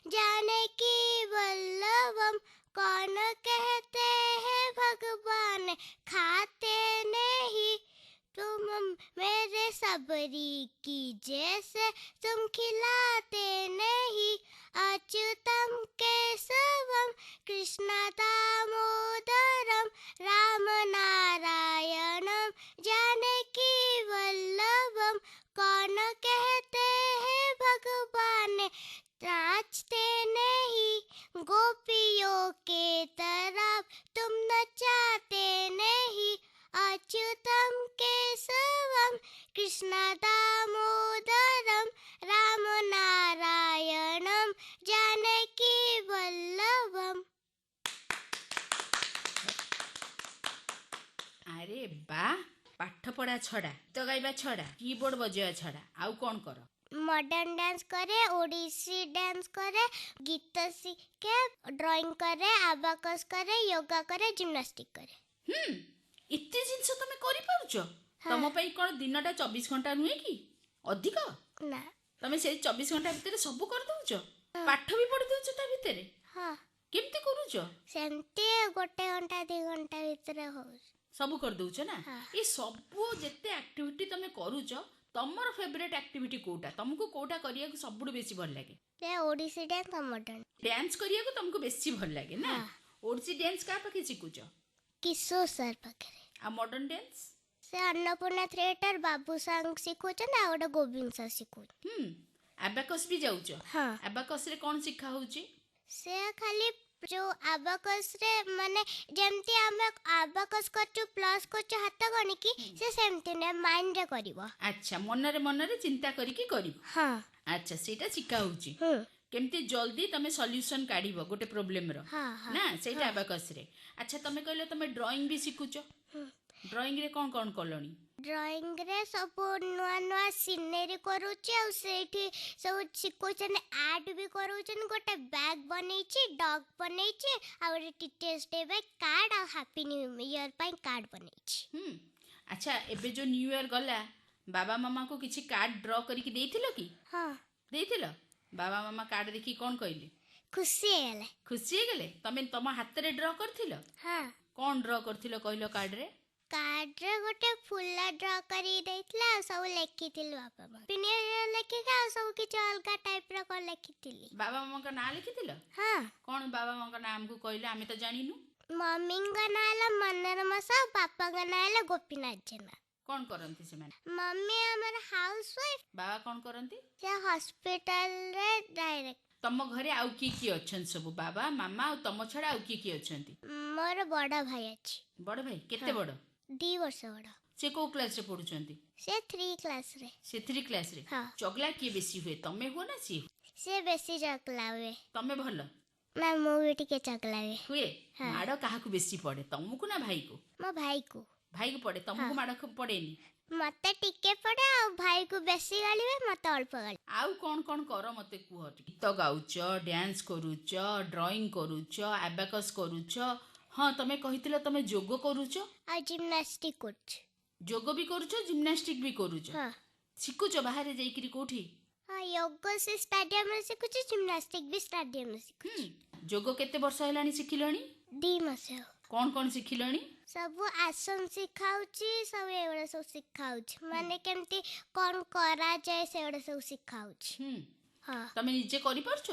जानकी वल्लभम कौन कहते हैं भगवान खाते नहीं तुम मेरे सबरी की जैसे तुम खिलाते नहीं अच्युतम केशवम कृष्ण दामोदरम राम नारायणम जानकी वल्लभम कौन कहते हैं भगवान नाचते नहीं गोपियों के तरफ तुम नचाते नहीं अच्युतम केशवम कृष्ण दामोदरम ବା ପାଠ ପଢା ଛଡା ଗୀତ ଗାଇବା ଛଡା କିବୋର୍ଡ ବଜେଇବା ଛଡା ଆଉ କଣ କର? ମଡର୍ନ ଡ୍ୟାନ୍ସ କରେ, ଓଡ଼ିଶୀ ଡ୍ୟାନ୍ସ କରେ, ଗୀତ ଶିଖେ, ଡ୍ରଇଂ କରେ, ଆବାକସ୍ କରେ, ୟୋଗା କରେ, ଜିମ୍ନାଷ୍ଟିକ୍ କରେ। ଏତେ ଜିନିଷ ତମେ କରିପାରୁଛ? ତମ ପାଇଁ କଣ ଦିନଟା 24 ଘଣ୍ଟା ନୁହେଁ କି? ଅଧିକ? ନା। ତମେ ସେଇ 24 ଘଣ୍ଟା ଭିତରେ ସବୁ କରିଦଉଛ? ପାଠ ବି ପଢି ଦଉଛ ତା ଭିତରେ? ହଁ। କେମିତି କରୁଛ? ସେମିତି 1 ଘଣ୍ଟା 2 ଘଣ୍ଟା ଭିତରେ ହଉଛି। ସବୁ କରିଦଉଛ ନା? ଏ ସବୁ ଯେତେ ଆକ୍ଟିଭିଟି ତମେ କରୁଛ, ତମର ଫେଭରେଟ ଆକ୍ଟିଭିଟି କୋଉଟା? ତମକୁ କୋଉଟା କରିବାକୁ ସବୁଠୁ ବେଶୀ ଭଲ ଲାଗେ? ଓଡ଼ିଶୀ ଡ୍ୟାନ୍ସ ଆଉ ମଡର୍ନ ଡ୍ୟାନ୍ସ କରିବାକୁ ତମକୁ ବେଶୀ ଭଲ ଲାଗେ ନା? ଓଡ଼ିଶୀ ଡ୍ୟାନ୍ସ କାହା ପାଖେ ଶିଖୁଛ? କିଶୋର ସାର୍ ପାଖରେ। ଆଉ ମଡର୍ନ ଡ୍ୟାନ୍ସ? ସେ ଅନ୍ନପୂର୍ଣ୍ଣା ଥିଏଟର ବାବୁ ସାର୍ ଶିଖଉଛନ୍ତି, ଆଉ ଗୋଟେ ଗୋବିନ୍ଦ ସାର୍ ଶିଖଉଛନ୍ତି। ଆବାକସ୍ ବି ଯାଉଛ? ହଁ। ଆବାକସ୍ ରେ କଣ ଶିଖା ହଉଛି? ସେ ଖାଲି ଯୋଉ ଆବାକସ୍ ରେ ମାନେ ଯେମିତି ଆମେ ଆବାକସ୍ କରୁଛୁ ପ୍ଲସ୍ କରୁଛୁ ହାତ ଗଣିକି, ସେ ସେମିତି ନୁହେଁ, ମାଇଣ୍ଡରେ କରିବ। ଆଚ୍ଛା, ମନରେ ମନରେ ଚିନ୍ତା କରିକି କରିବ। ହଁ। ଆଚ୍ଛା, ସେଇଟା ଶିଖା ହଉଛି। ହୁଁ। କେମିତି ଜଲ୍ଦି ତମେ ସଲ୍ୟୁସନ କାଢିବ ଗୋଟେ ପ୍ରୋବ୍ଲେମର ନା, ସେଇଟା ଆବାକସ୍ ରେ। ଆଚ୍ଛା, ତମେ କହିଲ ତମେ ଡ୍ରଇଂ ବି ଶିଖୁଛ? ଡ୍ରଇଂ ରେ କଣ କଣ କଲଣି? ଡ୍ରଇଂରେ ସବୁ ନୂଆ ନୂଆ ସିନେରୀ କରୁଛି, ଆଉ ସେଇଠି ସବୁ ଶିଖଉଛନ୍ତି, ଆର୍ଟ ବି କରୁଛନ୍ତି। ଗୋଟେ ବ୍ୟାଗ୍ ବନେଇଛି, ଡଗ୍ ବନେଇଛି, ଆଉ ଗୋଟେ ଟିଚର୍ସ ଡେ ପାଇଁ କାର୍ଡ, ଆଉ ହାପି ନ୍ୟୁ ଇୟର ପାଇଁ କାର୍ଡ ବନେଇଛି। ଆଚ୍ଛା, ଏବେ ଯୋଉ ନ୍ୟୁ ଇୟର ଗଲା, ବାବା ମାମାଙ୍କୁ କିଛି କାର୍ଡ ଡ୍ର କରିକି ଦେଇଥିଲ କି? ହଁ। ଦେଇଥିଲ? ବାବା ମାମା କାର୍ଡ ଦେଖିକି କଣ କହିଲେ? ଖୁସି ହେଇଗଲେ। ଖୁସି ହେଇଗଲେ? ତମେ ତମ ହାତରେ ଡ୍ର କରିଥିଲ? ହଁ। କଣ ଡ୍ର କରିଥିଲ କହିଲ କାର୍ଡରେ? କାର୍ଡରେ ଗୋଟେ ଫୁଲ ଡ୍ର କରି ଦେଇଥିଲା, ଆଉ ସବୁ ଲେଖିଥିଲୁ ବାପା ମା ଲେଖିକି, ଆଉ ସବୁ କିଛି ଅଲଗା ଟାଇପର କଣ ଲେଖିଥିଲି। ବାବା ମାମାଙ୍କ ନାଁ ଲେଖିଥିଲ? ହଁ। କଣ ବାବା ମାମାଙ୍କ ନାଁ ଆମକୁ କହିଲେ, ଆମେ ତ ଜାଣିନୁ। ମମିଙ୍କ ନାଁ ହେଲା ମନୋରମା ସାହୁ, ବାପାଙ୍କ ନାଁ ହେଲା ଗୋପୀନାଥ ଜେନା। କଣ କରନ୍ତି ସେମାନେ? ମମି ଆମର ହାଉସ ୱାଇଫ। ବାବା କଣ କରନ୍ତି? ସେ ହସ୍ପିଟାଲରେ ଡାଇରେକ୍ଟ। ତମ ଘରେ ଆଉ କିଏ କିଏ ଅଛନ୍ତି ସବୁ? ବାବା ମାମା ଆଉ ତମ ଛଡା ଆଉ କିଏ କିଏ ଅଛନ୍ତି? ମୋର ବଡ ଭାଇ ଅଛି। ବଡ ଭାଇ କେତେ ବଡ? 2 ବର୍ଷ ବଡ। ସେ କୋଉ କ୍ଲାସରେ ପଢୁଛନ୍ତି? ସେ 3 କ୍ଲାସରେ। ସେ 3 କ୍ଲାସରେ? ହଁ। ଚଗଲା କିଏ ବେଶୀ ହୁଏ, ତମେ ହୁଅ ନା ସିଏ? ସେ ବେଶୀ ଚଗଲା ହୁଏ। ତମେ ଭଲ? ନା, ମୁଁ ବି ଟିକେ ଚଗଲା ହୁଏ? ମାଡ କାହାକୁ ବେଶୀ ପଡେ, ତମକୁ ନା ଭାଇକୁ? ମୋ ଭାଇକୁ। ଭାଇକୁ ପଡେ, ତମକୁ ମାଡ ପଡେନି? ମତେ ଟିକେ ପଡେ, ଆଉ ଭାଇକୁ ବେଶୀ ଗାଳିବେ, ମତେ ଅଳ୍ପ ଗାଳିବେ। ଆଉ କଣ କଣ କର ମତେ କୁହ? ଗୀତ ଗାଉଛ, ଡ୍ୟାନ୍ସ କରୁଛ, ଡ୍ରଇଂ କରୁଛ, ଆବାକସ୍ କରୁଛ, ହଁ ତମେ କହିଥିଲ ତମେ ଯୋଗ କରୁଛ, ଆଉ ଜିମ୍ନାଷ୍ଟିକ୍ କରୁଛି। ଯୋଗ ବି କରୁଛ, ଜିମ୍ନାଷ୍ଟିକ୍ ବି କରୁଛ। ଶିଖୁଛ ବାହାରେ ଯାଇକିରି କୋଉଠି? ହଁ, ଯୋଗ ସେ ଷ୍ଟାଡିୟମରେ ଶିଖୁଛି, ଜିମ୍ନାଷ୍ଟିକ୍ ବି ଷ୍ଟାଡିୟମରେ ଶିଖୁଛି। ଯୋଗ କେତେ ବର୍ଷ ହେଲାଣି ଶିଖିଲଣି? 2 ମାସ। କଣ କଣ ଶିଖିଲଣି? ସବୁ ଆସନ ଶିଖାଉଛି, ସବୁ ଏଗୁଡା ସବୁ ଶିଖାଉଛି, ମାନେ କେମିତି କଣ କରାଯାଏ ସେଗୁଡା ସବୁ ଶିଖାଉଛି। ହଁ। ତମେ ନିଜେ କରିପାରୁଛ?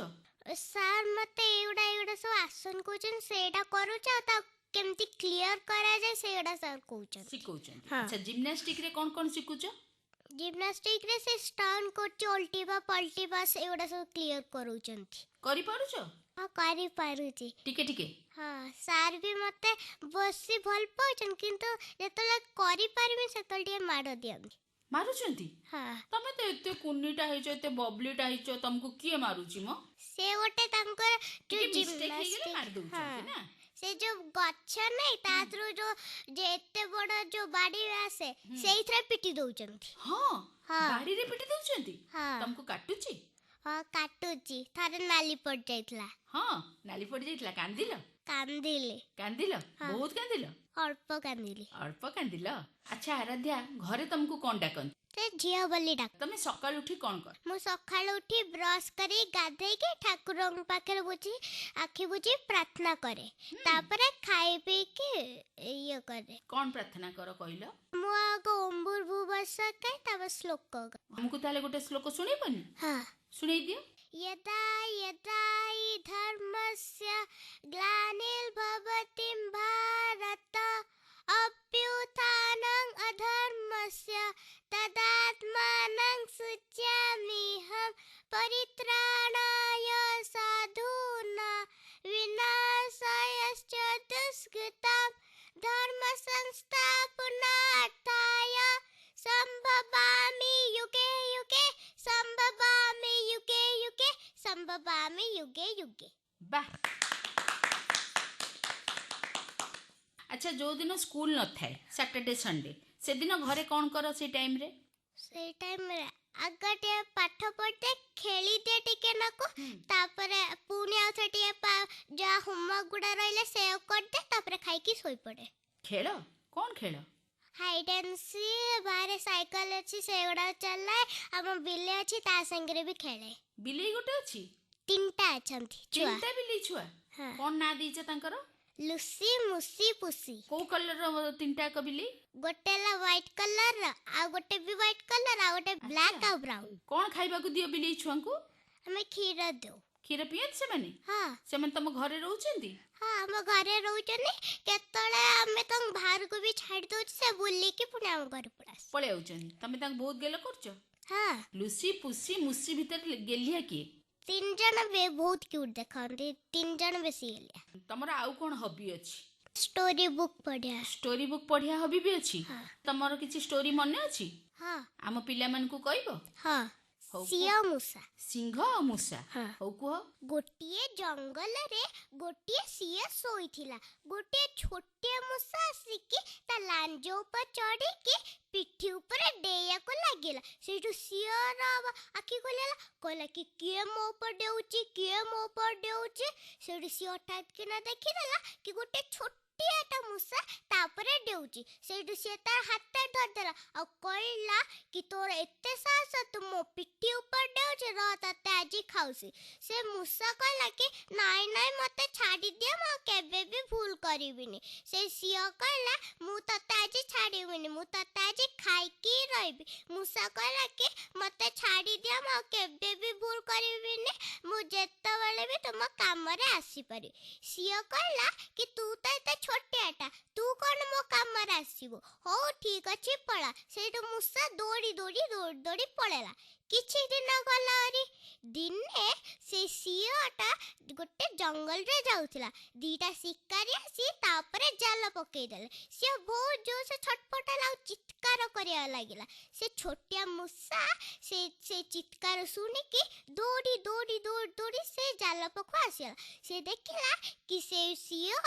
ସାର୍ ମତେ ଏଗୁଡା ସବୁ ଆସନ କହୁଛନ୍ତି, ସେଇଟା କରୁଛି, ଆଉ ତାକୁ କେମିତି କ୍ଲିୟର କରାଯାଏ ସେଇଗୁଡା ସାର୍ କହୁଛନ୍ତି, ଶିଖଉଛନ୍ତି। ଆଚ୍ଛା, ଜିମ୍ନାଷ୍ଟିକ୍ ରେ କଣ କଣ ଶିଖୁଛ? ଜିମ୍ନାଷ୍ଟିକ୍ ରେ ସେ ଷ୍ଟର୍ନ କରୁଛି, ଓଲଟିବା ପଲଟିବା, ସେଗୁଡା ସବୁ କ୍ଲିୟର କରୁଛନ୍ତି। କରିପାରୁଛ? ହଁ, କରିପାରୁଛି ଟିକେ ଟିକେ। ହଁ, ସାର୍ ବି ମତେ ବସି ଭଲ ପାଉଛନ୍ତି, କିନ୍ତୁ ଯେତେବେଳେ କରିପାରିବି ସେତେବେଳେ ଟିକେ ମାଡ଼ ଦିଅନ୍ତି। ମାରୁଛନ୍ତି? ହଁ। ତମେ ତ ଏତେ କୁନିଟା ହେଇଛ, ଏତେ ବବଲିଟା ହେଇଛ, ତମକୁ କିଏ ମାରୁଛି ମ? ସେ ଗୋଟେ ତାଙ୍କର ଟିକେ ମିଷ୍ଟେକ୍ ହେଇଗଲେ ମାରି ଦଉଛନ୍ତି ନା? ସେ ଯୋଉ ଗଛ ନାଇଁ, ତା ଦେହରୁ ଯୋଉ ଏତେ ବଡ ଯୋଉ ବାଡି ଆସେ, ସେଇଥିରେ ପିଟି ଦଉଛନ୍ତି। ହଁ, ବାଡିରେ ପିଟି ଦଉଛନ୍ତି? ତମକୁ କାଟୁଛି? ହଁ, କାଟୁଛି। ଥରେ ନାଲି ପଡି ଯାଇଥିଲା। ହଁ, ନାଲି ପଡି ଯାଇଥିଲା, କାନ୍ଦିଲ? କାନ୍ଦିଲି। କାନ୍ଦିଲ? ବହୁତ କାନ୍ଦିଲ? ଅଳ୍ପ କାନ୍ଦିଲି। ଅଳ୍ପ କାନ୍ଦିଲ? ଆଚ୍ଛା ଆରାଧ୍ୟା, ଘରେ ତମକୁ କଣ ଡାକନ୍ତି? ସେ ଝିଅ ବୋଲି ଡାକ। ତମେ ସକାଳୁ ଉଠି କଣ କର? ମୁଁ ସକାଳୁ ଉଠି ବ୍ରଶ କରି ଗାଧେଇକି ଠାକୁରଙ୍କ ପାଖରେ ଆଖି ବୁଜି ପ୍ରାର୍ଥନା କରେ, ତାପରେ ଖାଇ ପିଇକି ଇଏ କରେ। କଣ ପ୍ରାର୍ଥନା କର କହିଲ? ମୁଁ ଆଗ ଓମ୍ ଭୂର୍ଭୁବଃ କରେ, ତାପରେ ଶ୍ଲୋକ। ଆମକୁ ତାହେଲେ ଗୋଟେ ଶ୍ଲୋକ ଶୁଣେଇବନି? ହଁ। ଶୁଣେଇ ଦିଅ। यदा यदा हि धर्मस्य ग्लानिर्भवति भारत अभ्युत्थानम् अधर्मस्य तदात्मानं सृजाम्यहं परित्राणाय साधूनां विनाशाय दुष्कृतां धर्मसंस्थापनार्थाय संभवामि युगे युगे संभवामि युगे युगे संभवामि युगे युगे। ବାଃ। ଆଚ୍ଛା, ଯୋଉଦିନ ସ୍କୁଲ ନଥାଏ ସାଟର୍ଡେ ସଣ୍ଡେ, ସେଦିନ ଘରେ କ'ଣ କର ସେଇ ଟାଇମ୍ରେ? ସେଇ ଟାଇମରେ ଆଗ ଟିକେ ପାଠ ପଢିଦିଏ, ଖେଳିଦିଏ ଟିକେ ନାକୁ, ତାପରେ ପୁଣି ଆଉ ଥରେ ଟିକେ ଯାହା ହୋମୱାର୍କ ଗୁଡା ରହିଲେ ସେ କରିଦିଏ, ତାପରେ ଖାଇକି ଶୋଇପଡେ। ଖେଳ? କ'ଣ ଖେଳ? ହାଇଡ୍ ଆଣ୍ଡ ସିକ୍, ବାହାରେ ସାଇକେଲ ଅଛି ସେଗୁଡା ଚଲାଏ, ଆମ ବିଲେଇ ଅଛି ତା ସାଙ୍ଗରେ ବି ଖେଳେ। ବିଲେଇ ଗୋଟେ ଅଛି? 3ଟା ଅଛନ୍ତି ଛୁଆ। 3ଟା ବିଲେଇ ଛୁଆ? ହଁ। କ'ଣ ନାଁ ଦେଇଛ ତାଙ୍କର? ଲୁସି, ମୁସି, ପୁସି। କୋଉ କଲରର 3ଟା ଯାକ ବିଲେଇ? ଗୋଟେ ହେଲା ହ୍ୱାଇଟ୍ କଲର, ଆଉ ଗୋଟେ ବି ହ୍ୱାଇଟ୍ କଲର, ଆଉ ଗୋଟେ ବ୍ଲାକ୍ ଆଉ ବ୍ରାଉନ୍। କ'ଣ ଖାଇବାକୁ ଦିଅ ବିଲେଇ ଛୁଆଙ୍କୁ? ଆମେ କ୍ଷୀର ଦଉ। କ୍ଷୀର ପିଅନ୍ତି ସେମାନେ? ହଁ ସେମାନେ ତମ ଘରେ ରହୁଛନ୍ତି? ହଁ, ଆମ ଘରେ ରହୁଛନ୍ତି। କେତେବେଳେ ଆମେ ତାଙ୍କୁ ବାହାରକୁ ବି ଛାଡ଼ି ଦଉଛୁ, ସେ ବୁଲିକି ପୁଣି ଆମ ଘରକୁ ଆସେ। ପଳେଇ ଆଉଛନ୍ତି? ତମେ ତାଙ୍କୁ ବହୁତ ଗେଲ କରୁଛ? ହଁ। ଲୁସି, ପୁସି, ମୁସି ଭିତରେ ଗେଲିଆ କିଏ? 3 ଜଣ ବି ବହୁତ କ୍ୟୁଟ୍ ଦେଖନ୍ତି, 3 ଜଣ ବେଶୀ ଗେଲିଆ। ତମର ଆଉ କ'ଣ ହବି ଅଛି? ଷ୍ଟୋରି ବୁକ୍ ପଢିବା। ଷ୍ଟୋରି ବୁକ୍ ପଢିବା ହବି ବି ଅଛି? ହଁ। ତମର କିଛି ଷ୍ଟୋରି ମନେ ଅଛି? ହଁ ଆମ ପିଲାମାନଙ୍କୁ କହିବ? ହଁ। ହଉ, ସିଂହ ମୂଷା। ସିଂହ ଆଉ ମୂଷା? ହଁ। ହଉ କୁହ। ଗୋଟିଏ ଜଙ୍ଗଲରେ ଗୋଟିଏ ସିଂହ ଶୋଇଥିଲା। ଗୋଟିଏ ଛୋଟିଆ ମୂଷା ଆସିକି ତା ଲାଞ୍ଜ ଉପରେ ଚଢ଼ିକି ପିଠି ଉପରେ ଡେଇବାକୁ ଲାଗିଲା। ସେଇଠୁ ସିଂହର ଆଖି ଖୋଲିଲା, କହିଲା କି କିଏ ମୋ ଉପରେ ଡେଉଛି, କିଏ ମୋ ଉପରେ ଡେଉଛି। ସେଇଠୁ ସିଂହ ହଠାତ୍ କିନା ଦେଖିଦେଲା କି ଗୋଟେ ଛୋଟିଆଟା ମୂଷା ତାପରେ ଡେଉଛି। ସେଇଠୁ ସିଏ ତା ହାତ ଧରିଦେଲା ଆଉ କହିଲା କି ତୋର ଏତେ ସାହସ, ତୁ ମୋ ପିଠି ଉପରେ ଡେଉଛୁ, ରହ ତତେ ଆଜି ଖାଉଛି। ସେ ମୂଷା କହିଲା କି ନାଇଁ ନାଇଁ ମତେ ଛାଡ଼ିଦିଅ, ମୁଁ କେବେ ବି ଭୁଲ କରିବିନି। ସେ ସିଂହ କହିଲା ମୁଁ ତତେ ଆଜି ଛାଡ଼ିବିନି, ମୁଁ ତତେ ଆଜି ଖାଇକି ରହିବି। ମୂଷା କହିଲା କି ମତେ ଛାଡ଼ିଦିଅ, ମୁଁ କେବେ ବି ଭୁଲ କରିବିନି, ମୁଁ ଯେତେବେଳେ ବି ତୁମ କାମରେ ଆସିପାରିବି। ସିଂହ କହିଲା କି ତୁ ତ ଏତେ ଛୋଟିଆଟା, ତୁ କ'ଣ ମୋ କାମରେ ଆସିବୁ? ହଉ ଠିକ ଅଛି ପଳା। ସେଇଠୁ ମୂଷା ଦୌଡ଼ି ଦୌଡ଼ି ଦୌଡ଼ି ଦୌଡ଼ି ପଳେଇଲା। କିଛି ଦିନ ଗଲା ଆହୁରି। ଦିନେ ସେ ସିଂହଟା ଗୋଟେ ଜଙ୍ଗଲରେ ଯାଉଥିଲା। 2ଟା ଶିକାରୀ ଆସି ତା ଉପରେ ଜାଲ ପକେଇଦେଲେ। ସିଏ ବହୁତ ଜୋରସେ ଛଟପଟ ହେଲା ଆଉ ଚିତ୍କାର କରିବାକୁ ଲାଗିଲା। ସେ ଛୋଟିଆ ମୂଷା ସେ ଚିତ୍କାର ଶୁଣିକି ଦୌଡ଼ି ଦୌଡ଼ି ଦୌଡ଼ି ଦୌଡ଼ି ସେ ଜାଲ ପାଖକୁ ଆସିଲା। ସେ ଦେଖିଲା କି ସେ ସିଂହ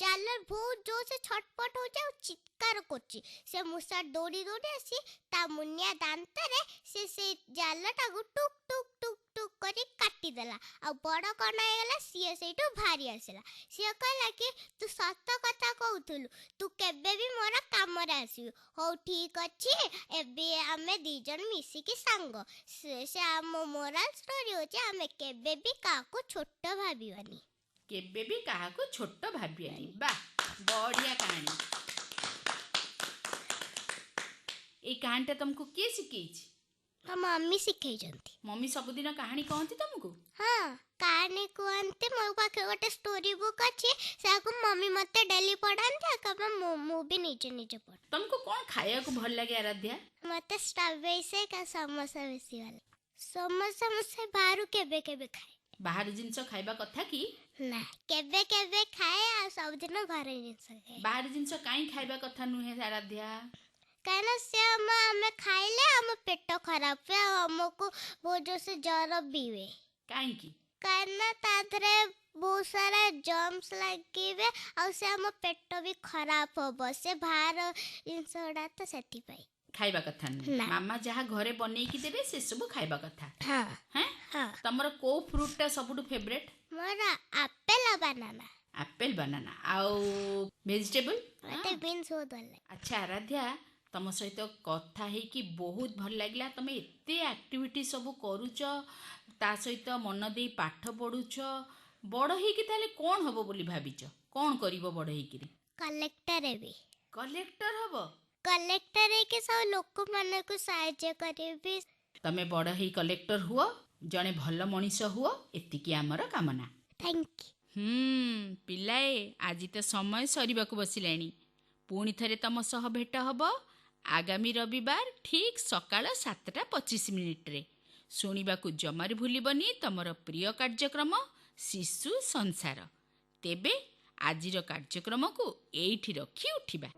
ଜାଲ ବହୁତ ଜୋରସେ ଛଟପଟ ହେଉଛି ଆଉ ଚିତ୍କାର କରୁଛି। ସେ ମୂଷା ଦୌଡ଼ି ଦୌଡ଼ି ଆସି ତା ମୁନିଆ ଦାନ୍ତରେ ସେ ଜାଲଟାକୁ ଟୁକ୍ ଟୁକ୍ ଟୁକ୍ ଟୁକ୍ କରି କାଟିଦେଲା ଆଉ ବଡ଼ କଣ ହେଇଗଲା। ସିଏ ସେଇଠୁ ବାହାରି ଆସିଲା। ସିଏ କହିଲା କି ତୁ ସତ କଥା କହୁଥିଲୁ, ତୁ କେବେ ବି ମୋର କାମରେ ଆସିବୁ। ହଉ ଠିକ ଅଛି, ଏବେ ଆମେ 2 ଜଣ ମିଶିକି ସାଙ୍ଗ। ସେ ଆମ ମୋରାଲ ଷ୍ଟୋରି ହେଉଛି ଆମେ କେବେ ବି କାହାକୁ ଛୋଟ ଭାବିବାନି। କେବେ ବି କାହାକୁ ଛୋଟ ଭାବିବାନି। ବାଃ, ବଢ଼ିଆ କାହାଣୀ। ଏଇ କାହାଣୀଟା ତମକୁ କିଏ ଶିଖେଇଛି? ମୋ ମମ୍ମି ଶିଖେଇଛନ୍ତି। ମମ୍ମି ସବୁଦିନ କାହାଣୀ କହନ୍ତି ତମକୁ? ହଁ, କାହାଣୀ କୁହନ୍ତି। ମୋ ପାଖରେ ଗୋଟେ ଷ୍ଟୋରି ବୁକ୍ ଅଛି, ସେଟାକୁ ମମ୍ମି ମତେ ଡେଲି ପଢ଼ାନ୍ତି। ମୁଁ ବି ନିଜେ ପଢ଼େ। ତମକୁ କ'ଣ ଖାଇବାକୁ ଭଲ ଲାଗେ ଆରାଧ୍ୟା? ମତେ ଷ୍ଟ୍ରବେରୀ ସେକ୍ ଆଉ ସମୋସା ବେଶୀ ଭଲ ଲାଗେ। ସମୋସା ମୁଁ ସେ ବାହାରୁ କେବେ କେବେ ଖାଏ। ବାହାର ଜିନିଷ ଖାଇବା କଥା କି? ନା, କେବେ କେବେ ଖାଏ ଆଉ ସବୁଦିନ ଘରେ ଜିନିଷ ଖାଏ। ବାହାର ଜିନିଷ କାହିଁ ଖାଇବା କଥା ନୁହେଁ ଆରାଧ୍ୟା? କାହିଁକିନା ସେ ଆମେ ଖାଇଲେ ଆମ ପେଟ ଖରାପ ହୁଏ ଆଉ ଆମକୁ ବହୁତ ଜୋରସେ ଜ୍ୱର ବି ହୁଏ। କାହିଁକି? କାହିଁକିନା ତା ଦେହରେ ବହୁତ ସାରା ଜର୍ମସ୍ ଲାଗିବେ ଆଉ ସେ ଆମ ପେଟ ବି ଖରାପ ହବ। ସେ ବାହାର ଜିନିଷ ଗୁଡ଼ା ତ ସେଥିପାଇଁ ଖାଇବା କଥା ନୁହେଁ। ନା। ମାମା ଯାହା ଘରେ ବନେଇକି ଦେବେ ସେସବୁ ଖାଇବା କଥା। ହଁ ହେଁ? ହଁ। ତମର କୋଉ ଫ୍ରୁଟଟା ସବୁଠୁ ଫେଭରେଟ୍? ମୋର ଆପେଲ୍ ଆଉ ବାନାନା। Apple, banana. ଆଉ ଭେଜିଟେବଲ୍? ମତେ ବିନ୍ସ ବହୁତ ଭଲ ଲାଗେ। ଆଚ୍ଛା ଆରାଧ୍ୟା, ତମ ସହିତ କଥା ହେଇକି ବହୁତ ଭଲ ଲାଗିଲା। ତମେ ଏତେ ଆକ୍ଟିଭିଟି ସବୁ କରୁଛ, ତା ସହିତ ମନ ଦେଇ ପାଠ ପଢ଼ୁଛ। ବଡ଼ ହେଇକି ତାହେଲେ କ'ଣ ହବ ବୋଲି ଭାବିଛ? କ'ଣ କରିବ ବଡ଼ ହେଇକିରି? କଲେକ୍ଟର ହେବି। କଲେକ୍ଟର ହବ? କଲେକ୍ଟର ହେଇକି ସବୁ ଲୋକମାନଙ୍କୁ ସାହାଯ୍ୟ କରିବି। ତମେ ବଡ଼ ହେଇ କଲେକ୍ଟର ହୁଅ, ଜଣେ ଭଲ ମଣିଷ ହୁଅ, ଏତିକି ଆମର କାମନା। Thank you. ପିଲାଏ, ଆଜି ତ ସମୟ ସରିବାକୁ ବସିଲାଣି। ପୁଣି ଥରେ ତମ ସହ ଭେଟ ହବ ଆଗାମୀ ରବିବାର ଠିକ୍ ସକାଳ 7:25 ଶୁଣିବାକୁ ଜମାରୁ ଭୁଲିବନି ତମର ପ୍ରିୟ କାର୍ଯ୍ୟକ୍ରମ ଶିଶୁ ସଂସାର। ତେବେ ଆଜିର କାର୍ଯ୍ୟକ୍ରମକୁ ଏଇଠି ରଖି ଉଠିବା।